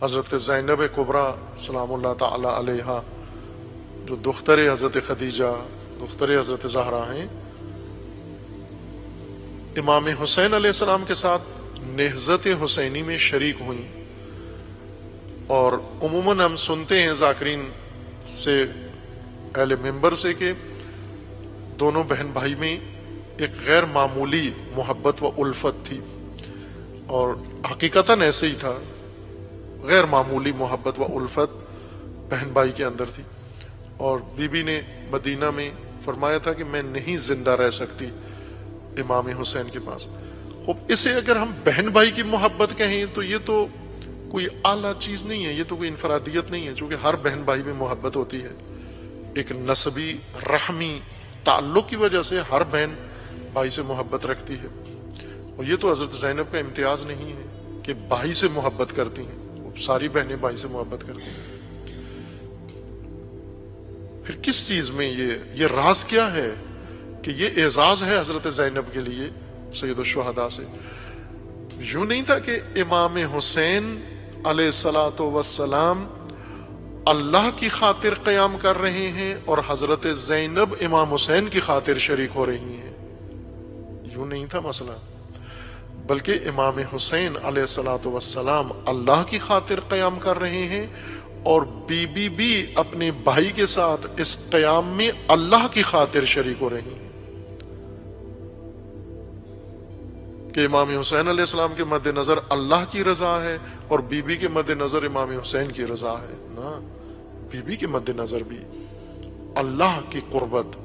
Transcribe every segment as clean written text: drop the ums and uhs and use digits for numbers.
حضرت زینب کبریٰ سلام اللہ تعالی علیہا جو دختر حضرت خدیجہ دختر حضرت زہرا ہیں، امام حسین علیہ السلام کے ساتھ نہضت حسینی میں شریک ہوئیں، اور عموماً ہم سنتے ہیں ذاکرین سے اہل منبر سے کہ دونوں بہن بھائی میں ایک غیر معمولی محبت و الفت تھی، اور حقیقتاً ایسے ہی تھا، غیر معمولی محبت و الفت بہن بھائی کے اندر تھی۔ اور بی بی نے مدینہ میں فرمایا تھا کہ میں نہیں زندہ رہ سکتی امام حسین کے پاس۔ خوب اسے اگر ہم بہن بھائی کی محبت کہیں تو یہ تو کوئی اعلیٰ چیز نہیں ہے، یہ تو کوئی انفرادیت نہیں ہے، چونکہ ہر بہن بھائی میں محبت ہوتی ہے، ایک نسبی رحمی تعلق کی وجہ سے ہر بہن بھائی سے محبت رکھتی ہے، اور یہ تو حضرت زینب کا امتیاز نہیں ہے کہ بھائی سے محبت کرتی ہیں، ساری بہنیں بھائی سے محبت کرتی ہیں۔ پھر کس چیز میں یہ راز کیا ہے کہ یہ اعزاز ہے حضرت زینب کے لیے سید الشہداء سے؟ یوں نہیں تھا کہ امام حسین علیہ الصلاۃ والسلام اللہ کی خاطر قیام کر رہے ہیں اور حضرت زینب امام حسین کی خاطر شریک ہو رہی ہیں، یوں نہیں تھا مسئلہ، بلکہ امام حسین علیہ الصلاۃ والسلام اللہ کی خاطر قیام کر رہے ہیں، اور بی بی بھی اپنے بھائی کے ساتھ اس قیام میں اللہ کی خاطر شریک ہو رہی ہیں، کہ امام حسین علیہ السلام کے مد نظر اللہ کی رضا ہے اور بی بی کے مد نظر امام حسین کی رضا ہے، نا، بی بی کے مد نظر بھی اللہ کی قربت،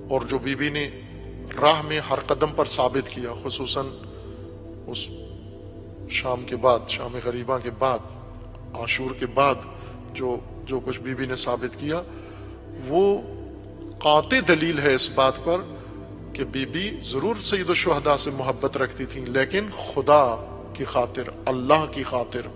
اور جو بی بی نے راہ میں ہر قدم پر ثابت کیا، خصوصاً اس شام کے بعد، شام غریبہ کے بعد، عاشور کے بعد جو کچھ بی بی نے ثابت کیا، وہ قاطع دلیل ہے اس بات پر کہ بی بی ضرور سید الشہداء سے محبت رکھتی تھیں، لیکن خدا کی خاطر، اللہ کی خاطر۔